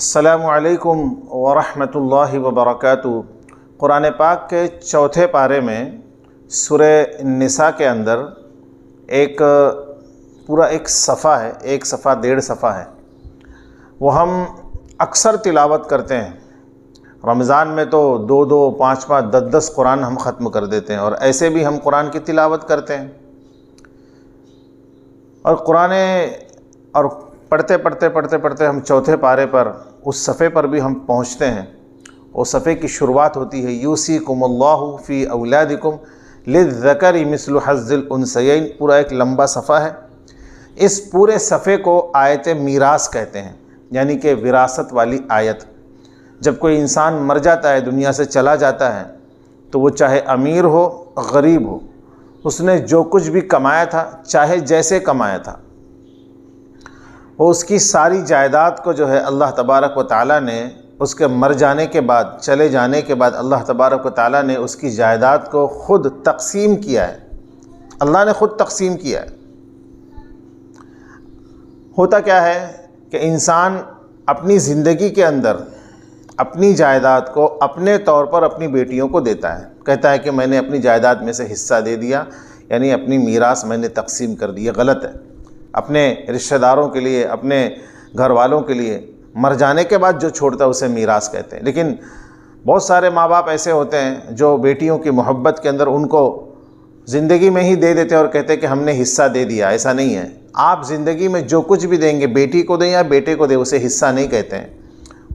السلام علیکم ورحمۃ اللہ وبرکاتہ۔ قرآن پاک کے چوتھے پارے میں سورہ نساء کے اندر پورا ایک صفحہ ہے، ایک صفحہ 1.5 صفحہ ہے، وہ ہم اکثر تلاوت کرتے ہیں۔ رمضان میں تو 2 5 5 10 قرآن ہم ختم کر دیتے ہیں، اور ایسے بھی ہم قرآن کی تلاوت کرتے ہیں، اور قرآن اور پڑھتے ہم چوتھے پارے پر اس صفحے پر بھی ہم پہنچتے ہیں۔ وہ صفحے کی شروعات ہوتی ہے یوصیکم اللہ فی اولادکم للذکر مثل حظ الانثیین۔ پورا ایک لمبا صفحہ ہے۔ اس پورے صفحے کو آیت میراث کہتے ہیں، یعنی کہ وراثت والی آیت۔ جب کوئی انسان مر جاتا ہے، دنیا سے چلا جاتا ہے، تو وہ چاہے امیر ہو غریب ہو، اس نے جو کچھ بھی کمایا تھا، چاہے جیسے کمایا تھا، وہ اس کی ساری جائیداد کو جو ہے اللہ تبارک و تعالیٰ نے اس کے مر جانے کے بعد، چلے جانے کے بعد، اللہ تبارک و تعالیٰ نے اس کی جائیداد کو خود تقسیم کیا ہے۔ اللہ نے خود تقسیم کیا ہے۔ ہوتا کیا ہے کہ انسان اپنی زندگی کے اندر اپنی جائیداد کو اپنے طور پر اپنی بیٹیوں کو دیتا ہے، کہتا ہے کہ میں نے اپنی جائیداد میں سے حصہ دے دیا، یعنی اپنی میراث میں نے تقسیم کر دی۔ یہ غلط ہے۔ اپنے رشتہ داروں کے لیے، اپنے گھر والوں کے لیے مر جانے کے بعد جو چھوڑتا ہے اسے میراث کہتے ہیں۔ لیکن بہت سارے ماں باپ ایسے ہوتے ہیں جو بیٹیوں کی محبت کے اندر ان کو زندگی میں ہی دے دیتے ہیں اور کہتے ہیں کہ ہم نے حصہ دے دیا۔ ایسا نہیں ہے۔ آپ زندگی میں جو کچھ بھی دیں گے، بیٹی کو دیں یا بیٹے کو دیں، اسے حصہ نہیں کہتے ہیں۔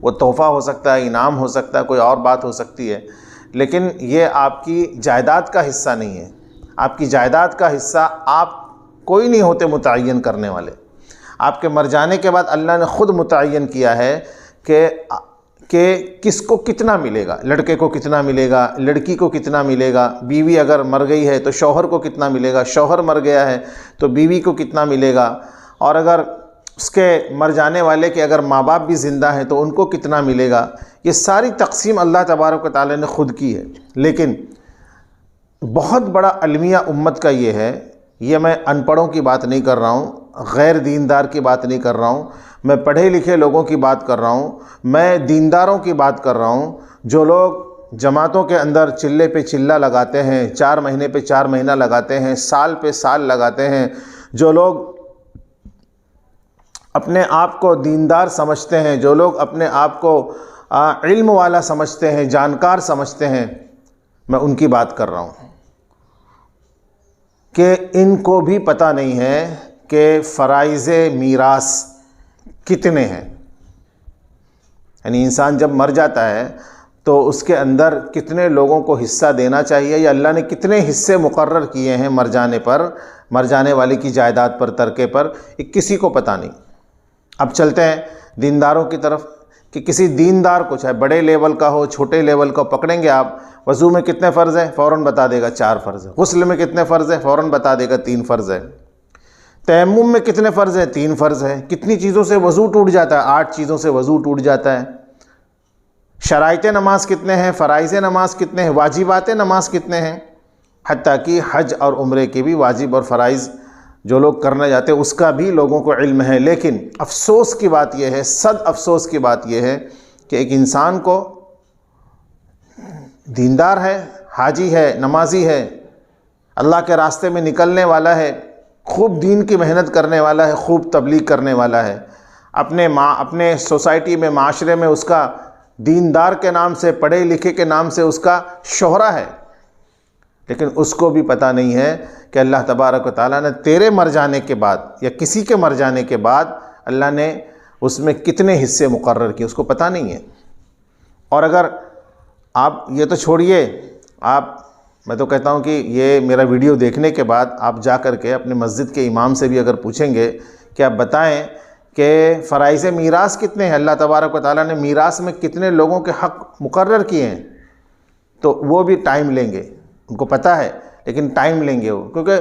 وہ تحفہ ہو سکتا ہے، انعام ہو سکتا ہے، کوئی اور بات ہو سکتی ہے، لیکن یہ آپ کی جائیداد کا حصہ نہیں ہے۔ آپ کی جائیداد کا حصہ آپ کوئی نہیں ہوتے متعین کرنے والے۔ آپ کے مر جانے کے بعد اللہ نے خود متعین کیا ہے کہ کس کو کتنا ملے گا، لڑکے کو کتنا ملے گا، لڑکی کو کتنا ملے گا، بیوی اگر مر گئی ہے تو شوہر کو کتنا ملے گا، شوہر مر گیا ہے تو بیوی کو کتنا ملے گا، اور اگر اس کے مر جانے والے کے اگر ماں باپ بھی زندہ ہیں تو ان کو کتنا ملے گا۔ یہ ساری تقسیم اللہ تبارک و تعالی نے خود کی ہے۔ لیکن بہت بڑا المیہ امت کا یہ ہے، یہ میں ان پڑھوں کی بات نہیں کر رہا ہوں، غیر دیندار کی بات نہیں کر رہا ہوں، میں پڑھے لکھے لوگوں کی بات کر رہا ہوں، میں دینداروں کی بات کر رہا ہوں، جو لوگ جماعتوں کے اندر چلے پہ چلہ لگاتے ہیں، 4 مہینے پہ 4 مہینہ لگاتے ہیں، سال پہ سال لگاتے ہیں، جو لوگ اپنے آپ کو دیندار سمجھتے ہیں، جو لوگ اپنے آپ کو علم والا سمجھتے ہیں، جانکار سمجھتے ہیں، میں ان کی بات کر رہا ہوں کہ ان کو بھی پتہ نہیں ہے کہ فرائض میراث کتنے ہیں۔ یعنی انسان جب مر جاتا ہے تو اس کے اندر کتنے لوگوں کو حصہ دینا چاہیے، یا اللہ نے کتنے حصے مقرر کیے ہیں مر جانے پر، مر جانے والے کی جائیداد پر، ترکے پر، یہ کسی کو پتہ نہیں۔ اب چلتے ہیں دینداروں کی طرف، کہ کسی دیندار کو، چاہے بڑے لیول کا ہو چھوٹے لیول کا، پکڑیں گے آپ، وضو میں کتنے فرض ہیں، فوراً بتا دے گا 4 فرض ہے۔ غسل میں کتنے فرض ہیں، فوراً بتا دے گا 3 فرض ہے۔ تیمم میں کتنے فرض ہیں، 3 فرض ہے۔ کتنی چیزوں سے وضو ٹوٹ جاتا ہے، 8 چیزوں سے وضو ٹوٹ جاتا ہے۔ شرائط نماز کتنے ہیں، فرائض نماز کتنے ہیں، واجبات نماز کتنے ہیں، حتیٰ کہ حج اور عمرے کے بھی واجب اور فرائض جو لوگ کرنے جاتے ہیں اس کا بھی لوگوں کو علم ہے۔ لیکن افسوس کی بات یہ ہے، صد افسوس کی بات یہ ہے کہ ایک انسان کو دیندار ہے، حاجی ہے، نمازی ہے، اللہ کے راستے میں نکلنے والا ہے، خوب دین کی محنت کرنے والا ہے، خوب تبلیغ کرنے والا ہے، اپنے سوسائٹی میں، معاشرے میں اس کا دیندار کے نام سے، پڑھے لکھے کے نام سے اس کا شہرہ ہے، لیکن اس کو بھی پتہ نہیں ہے کہ اللہ تبارک و تعالیٰ نے تیرے مر جانے کے بعد یا کسی کے مر جانے کے بعد اللہ نے اس میں کتنے حصے مقرر کیے، اس کو پتہ نہیں ہے۔ اور اگر آپ یہ تو چھوڑیے، میں تو کہتا ہوں کہ یہ میرا ویڈیو دیکھنے کے بعد آپ جا کر کے اپنے مسجد کے امام سے بھی اگر پوچھیں گے کہ آپ بتائیں کہ فرائض میراث کتنے ہیں، اللہ تبارک و تعالیٰ نے میراث میں کتنے لوگوں کے حق مقرر کیے ہیں، تو وہ بھی ٹائم لیں گے۔ ان کو پتہ ہے لیکن ٹائم لیں گے وہ، کیونکہ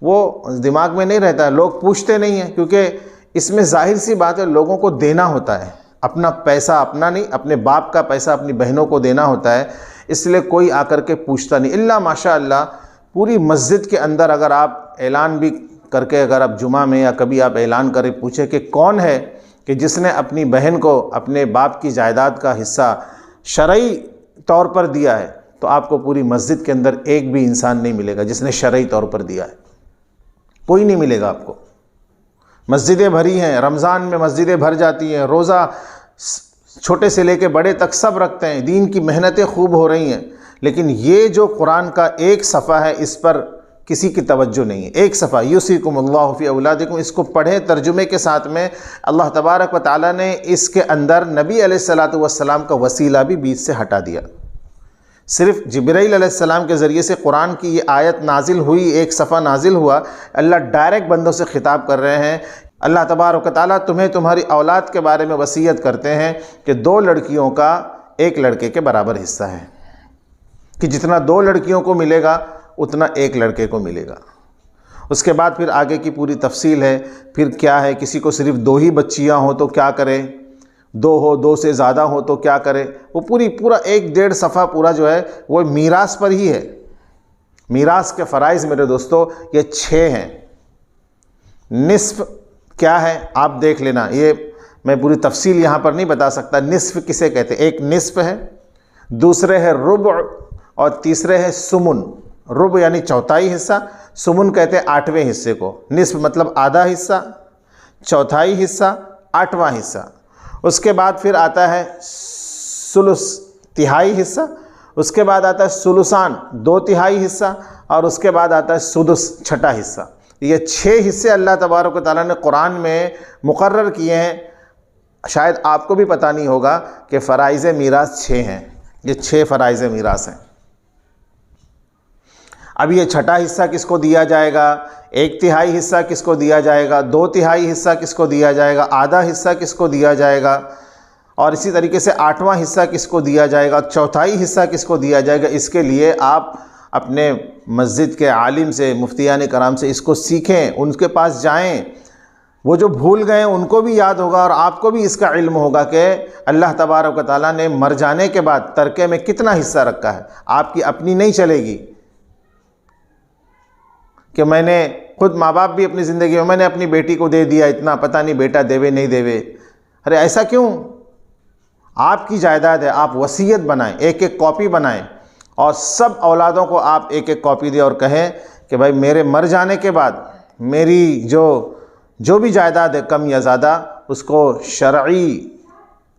وہ دماغ میں نہیں رہتا ہے، لوگ پوچھتے نہیں ہیں، کیونکہ اس میں ظاہر سی بات ہے لوگوں کو دینا ہوتا ہے، اپنا پیسہ، اپنا نہیں، اپنے باپ کا پیسہ اپنی بہنوں کو دینا ہوتا ہے، اس لیے کوئی آ کر کے پوچھتا نہیں، الا ماشاء اللہ پوری مسجد کے اندر اگر آپ اعلان بھی کر کے، اگر آپ جمعہ میں یا کبھی آپ اعلان کریں، پوچھیں کہ کون ہے کہ جس نے اپنی بہن کو اپنے باپ کی جائیداد کا حصہ شرعی طور پر دیا ہے تو آپ کو پوری مسجد کے اندر ایک بھی انسان نہیں ملے گا جس نے شرعی طور پر دیا ہے، کوئی نہیں ملے گا آپ کو۔ مسجدیں بھری ہیں، رمضان میں مسجدیں بھر جاتی ہیں، روزہ چھوٹے سے لے کے بڑے تک سب رکھتے ہیں، دین کی محنتیں خوب ہو رہی ہیں، لیکن یہ جو قرآن کا ایک صفحہ ہے اس پر کسی کی توجہ نہیں ہے۔ ایک صفحہ یوصیکم اللہ فی اولادکم، اس کو پڑھیں ترجمے کے ساتھ میں۔ اللہ تبارک و تعالیٰ نے اس کے اندر نبی علیہ الصلاۃ والسلام کا وسیلہ بھی بیچ سے ہٹا دیا۔ صرف جبرائیل علیہ السلام کے ذریعے سے قرآن کی یہ آیت نازل ہوئی، ایک صفحہ نازل ہوا، اللہ ڈائریکٹ بندوں سے خطاب کر رہے ہیں۔ اللہ تبارک و تعالیٰ تمہیں تمہاری اولاد کے بارے میں وصیت کرتے ہیں کہ 2 لڑکیوں کا 1 لڑکے کے برابر حصہ ہے، کہ جتنا 2 لڑکیوں کو ملے گا اتنا 1 لڑکے کو ملے گا۔ اس کے بعد پھر آگے کی پوری تفصیل ہے، پھر کیا ہے، کسی کو صرف 2 ہی بچیاں ہوں تو کیا کرے، 2 ہو، 2 سے زیادہ ہو تو کیا کرے، وہ پورا 1-1.5 صفحہ پورا جو ہے وہ میراث پر ہی ہے۔ میراث کے فرائض میرے دوستو یہ 6 ہیں۔ نصف کیا ہے آپ دیکھ لینا، یہ میں پوری تفصیل یہاں پر نہیں بتا سکتا۔ نصف کسے کہتے ہیں؟ ایک نصف ہے، دوسرے ہے ربع، اور تیسرے ہے سمن۔ ربع یعنی چوتھائی حصہ، سمن کہتے ہیں 8ویں حصے کو۔ نصف مطلب آدھا حصہ، چوتھائی حصہ، 8واں حصہ۔ اس کے بعد پھر آتا ہے ثلث، تہائی حصہ۔ اس کے بعد آتا ہے ثلثان، 2/3 حصہ، اور اس کے بعد آتا ہے سدس، 6واں حصہ۔ یہ 6 حصے اللہ تبارک و تعالیٰ نے قرآن میں مقرر کیے ہیں۔ شاید آپ کو بھی پتہ نہیں ہوگا کہ فرائض میراث 6 ہیں، یہ 6 فرائض میراث ہیں۔ اب یہ 6واں حصہ کس کو دیا جائے گا، 1/3 حصہ کس کو دیا جائے گا، 2/3 حصہ کس کو دیا جائے گا، آدھا حصہ کس کو دیا جائے گا، اور اسی طریقے سے 8واں حصہ کس کو دیا جائے گا، چوتھائی حصہ کس کو دیا جائے گا۔ اس کے لیے آپ اپنے مسجد کے عالم سے، مفتیان کرام سے اس کو سیکھیں، ان کے پاس جائیں، وہ جو بھول گئے ان کو بھی یاد ہوگا اور آپ کو بھی اس کا علم ہوگا کہ اللہ تبارک و تعالیٰ نے مر جانے کے بعد ترکے میں کتنا حصہ رکھا ہے۔ آپ کی اپنی نہیں چلے گی کہ میں نے خود، ماں باپ بھی اپنی زندگی میں نے اپنی بیٹی کو دے دیا اتنا، پتہ نہیں بیٹا دیوے نہیں دیوے۔ ارے ایسا کیوں؟ آپ کی جائیداد ہے، آپ وصیت بنائیں، 1 کاپی بنائیں، اور سب اولادوں کو آپ 1 کاپی دیں اور کہیں کہ بھائی میرے مر جانے کے بعد میری جو بھی جائیداد ہے کم یا زیادہ، اس کو شرعی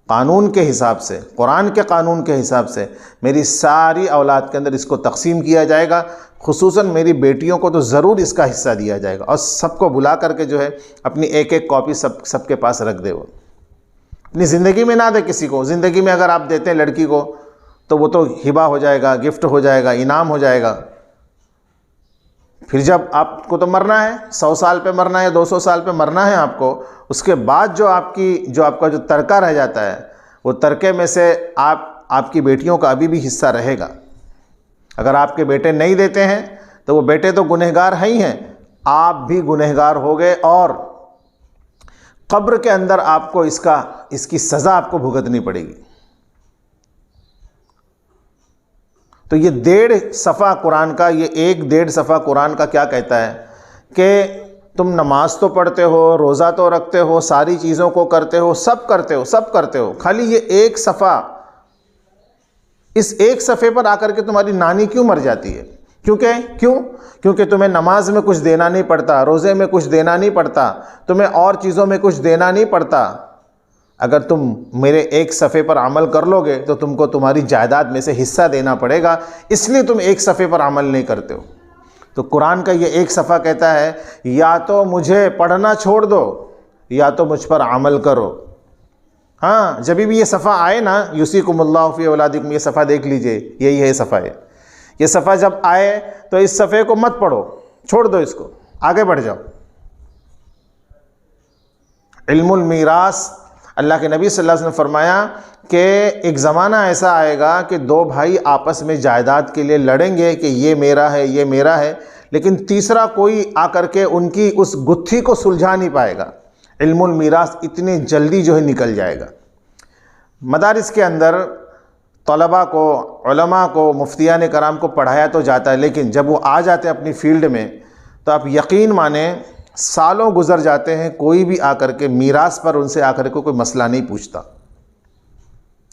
قانون کے حساب سے، قرآن کے قانون کے حساب سے میری ساری اولاد کے اندر اس کو تقسیم کیا جائے گا۔ خصوصاً میری بیٹیوں کو تو ضرور اس کا حصہ دیا جائے گا، اور سب کو بلا کر کے جو ہے اپنی 1 کاپی سب کے پاس رکھ دے۔ وہ اپنی زندگی میں نہ دے کسی کو، زندگی میں اگر آپ دیتے ہیں لڑکی کو تو وہ تو ہبہ ہو جائے گا، گفٹ ہو جائے گا، انعام ہو جائے گا۔ پھر جب آپ کو تو مرنا ہے، 100 سال پہ مرنا ہے، 200 سال پہ مرنا ہے آپ کو، اس کے بعد جو آپ کا جو ترکہ رہ جاتا ہے، وہ ترکے میں سے آپ کی بیٹیوں کا ابھی بھی حصہ رہے گا۔ اگر آپ کے بیٹے نہیں دیتے ہیں تو وہ بیٹے تو گنہگار ہی ہیں، آپ بھی گنہگار ہو گئے، اور قبر کے اندر آپ کو اس کی سزا آپ کو بھگتنی پڑے گی۔ تو یہ 1.5 صفحہ قرآن کا، یہ 1-1.5 صفحہ قرآن کا کیا کہتا ہے کہ تم نماز تو پڑھتے ہو، روزہ تو رکھتے ہو، ساری چیزوں کو کرتے ہو، سب کرتے ہو، خالی یہ 1 صفحہ، اس 1 صفحے پر آ کر کے تمہاری نانی کیوں مر جاتی ہے؟ کیونکہ تمہیں نماز میں کچھ دینا نہیں پڑتا، روزے میں کچھ دینا نہیں پڑتا، تمہیں اور چیزوں میں کچھ دینا نہیں پڑتا۔ اگر تم میرے 1 صفحے پر عمل کر لو گے تو تم کو تمہاری جائیداد میں سے حصہ دینا پڑے گا، اس لیے تم 1 صفحے پر عمل نہیں کرتے ہو۔ تو قرآن کا یہ 1 صفحہ کہتا ہے یا تو مجھے پڑھنا چھوڑ دو یا تو مجھ پر عمل کرو۔ ہاں، جب بھی یہ صفحہ آئے نا، یوصیکم اللہ فی اولادکم، یہ صفحہ دیکھ لیجئے، یہی ہے صفحہ ہے۔ یہ صفحہ جب آئے تو اس صفحے کو مت پڑھو، چھوڑ دو اس کو، آگے بڑھ جاؤ۔ علم المیراث، اللہ کے نبی صلی اللہ علیہ وسلم نے فرمایا کہ ایک زمانہ ایسا آئے گا کہ 2 بھائی آپس میں جائیداد کے لیے لڑیں گے کہ یہ میرا ہے، یہ میرا ہے، لیکن تیسرا کوئی آ کر کے ان کی اس گتھی کو سلجھا نہیں پائے گا۔ علم المیراث اتنی جلدی جو ہے نکل جائے گا۔ مدارس کے اندر طلباء کو، علماء کو، مفتیان کرام کو پڑھایا تو جاتا ہے، لیکن جب وہ آ جاتے ہیں اپنی فیلڈ میں تو آپ یقین مانیں سالوں گزر جاتے ہیں، کوئی بھی آ کر کے میراث پر ان سے آ کر کے کوئی مسئلہ نہیں پوچھتا۔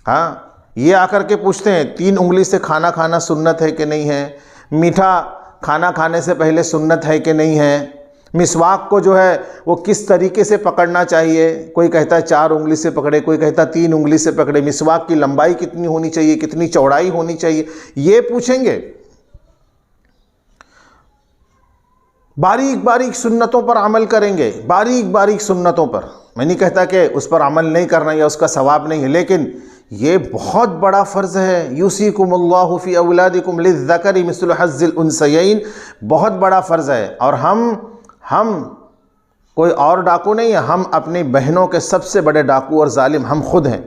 ہاں، یہ آ کر کے پوچھتے ہیں 3 انگلی سے کھانا کھانا سنت ہے کہ نہیں ہے، میٹھا کھانا کھانے سے پہلے سنت ہے کہ نہیں ہے، مسواک کو جو ہے وہ کس طریقے سے پکڑنا چاہیے، کوئی کہتا ہے 4 انگلی سے پکڑے، کوئی کہتا ہے 3 انگلی سے پکڑے، مسواک کی لمبائی کتنی ہونی چاہیے، کتنی چوڑائی ہونی چاہیے، یہ پوچھیں گے۔ باریک باریک سنتوں پر عمل کریں گے، باریک باریک سنتوں پر۔ میں نہیں کہتا کہ اس پر عمل نہیں کرنا یا اس کا ثواب نہیں ہے، لیکن یہ بہت بڑا فرض ہے۔ یوصیکم اللہ فی اولادکم للذکر مثل حظ الانثیین، بہت بڑا فرض ہے۔ اور ہم کوئی اور ڈاکو نہیں ہے، ہم اپنی بہنوں کے سب سے بڑے ڈاکو اور ظالم ہم خود ہیں۔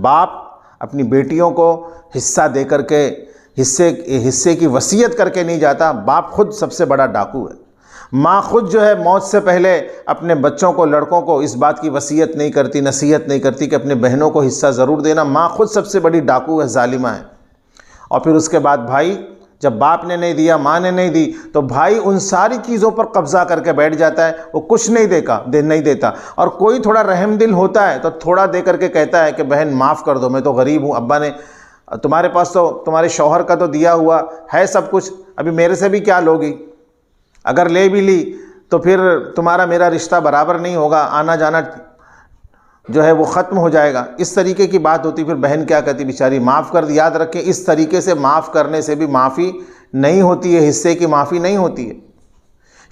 باپ اپنی بیٹیوں کو حصہ دے کر کے حصے کی وصیت کر کے نہیں جاتا، باپ خود سب سے بڑا ڈاکو ہے۔ ماں خود جو ہے موت سے پہلے اپنے بچوں کو، لڑکوں کو اس بات کی وصیت نہیں کرتی، نصیحت نہیں کرتی کہ اپنے بہنوں کو حصہ ضرور دینا۔ ماں خود سب سے بڑی ڈاکو ہے، ظالمہ ہے۔ اور پھر اس کے بعد بھائی، جب باپ نے نہیں دیا، ماں نے نہیں دی، تو بھائی ان ساری چیزوں پر قبضہ کر کے بیٹھ جاتا ہے، وہ کچھ نہیں دیتا۔ اور کوئی تھوڑا رحم دل ہوتا ہے تو تھوڑا دے کر کے کہتا ہے کہ بہن معاف کر دو، میں تو غریب ہوں، ابا نے تمہارے پاس تو تمہارے شوہر کا تو دیا ہوا ہے سب کچھ، ابھی میرے سے بھی کیا لوگی، اگر لے بھی لی تو پھر تمہارا میرا رشتہ برابر نہیں ہوگا، آنا جانا جو ہے وہ ختم ہو جائے گا۔ اس طریقے کی بات ہوتی، پھر بہن کیا کہتی، بیچاری معاف کر دی۔ یاد رکھیں، اس طریقے سے معاف کرنے سے بھی معافی نہیں ہوتی ہے، حصے کی معافی نہیں ہوتی ہے۔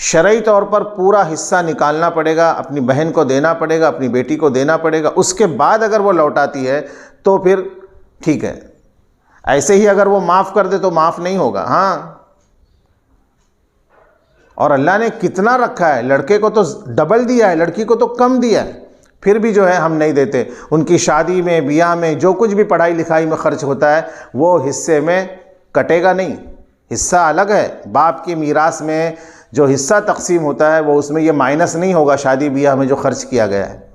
شرعی طور پر پورا حصہ نکالنا پڑے گا، اپنی بہن کو دینا پڑے گا، اپنی بیٹی کو دینا پڑے گا، اس کے بعد اگر وہ لوٹاتی ہے تو پھر ٹھیک ہے۔ ایسے ہی اگر وہ معاف کر دے تو معاف نہیں ہوگا۔ ہاں، اور اللہ نے کتنا رکھا ہے، لڑکے کو تو ڈبل دیا ہے، لڑکی کو تو کم دیا ہے، پھر بھی جو ہے ہم نہیں دیتے۔ ان کی شادی میں، بیاہ میں، جو کچھ بھی پڑھائی لکھائی میں خرچ ہوتا ہے وہ حصے میں کٹے گا نہیں، حصہ الگ ہے۔ باپ کی میراث میں جو حصہ تقسیم ہوتا ہے وہ اس میں یہ مائنس نہیں ہوگا شادی بیاہ میں جو خرچ کیا گیا ہے۔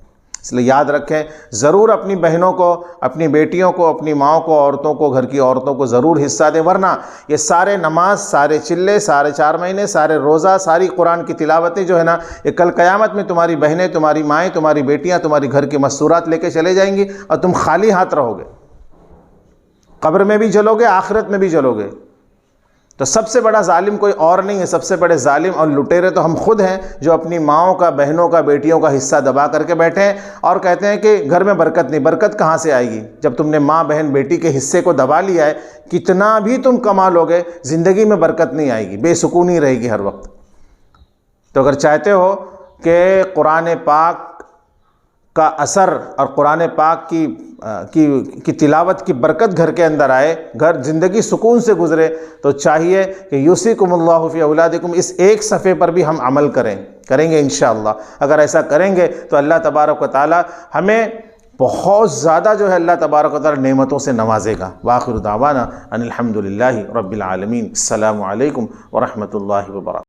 اس لیے یاد رکھیں، ضرور اپنی بہنوں کو، اپنی بیٹیوں کو، اپنی ماؤں کو، عورتوں کو، گھر کی عورتوں کو ضرور حصہ دیں، ورنہ یہ سارے نماز، سارے چلے، سارے 4 مہینے، سارے روزہ، ساری قرآن کی تلاوتیں جو ہے نا، یہ کل قیامت میں تمہاری بہنیں، تمہاری مائیں، تمہاری بیٹیاں تمہاری گھر کی مستورات لے کے چلے جائیں گی اور تم خالی ہاتھ رہو گے، قبر میں بھی جلو گے، آخرت میں بھی جلو گے۔ تو سب سے بڑا ظالم کوئی اور نہیں ہے، سب سے بڑے ظالم اور لٹیرے تو ہم خود ہیں، جو اپنی ماؤں کا، بہنوں کا، بیٹیوں کا حصہ دبا کر کے بیٹھے ہیں اور کہتے ہیں کہ گھر میں برکت نہیں۔ برکت کہاں سے آئے گی جب تم نے ماں، بہن، بیٹی کے حصے کو دبا لیا ہے؟ کتنا بھی تم کما لو گے، زندگی میں برکت نہیں آئے گی، بے سکونی رہے گی ہر وقت۔ تو اگر چاہتے ہو کہ قرآن پاک کا اثر اور قرآن پاک کی تلاوت کی برکت گھر کے اندر آئے، گھر زندگی سکون سے گزرے، تو چاہیے کہ یوصیکم اللہ فی اولادکم اس ایک صفحے پر بھی ہم عمل کریں گے انشاءاللہ۔ اگر ایسا کریں گے تو اللہ تبارک و تعالی ہمیں بہت زیادہ جو ہے اللہ تبارک و تعالی نعمتوں سے نوازے گا۔ وآخر دعوانا ان الحمدللہ رب العالمین۔ السلام علیکم ورحمۃ اللہ وبرکاتہ۔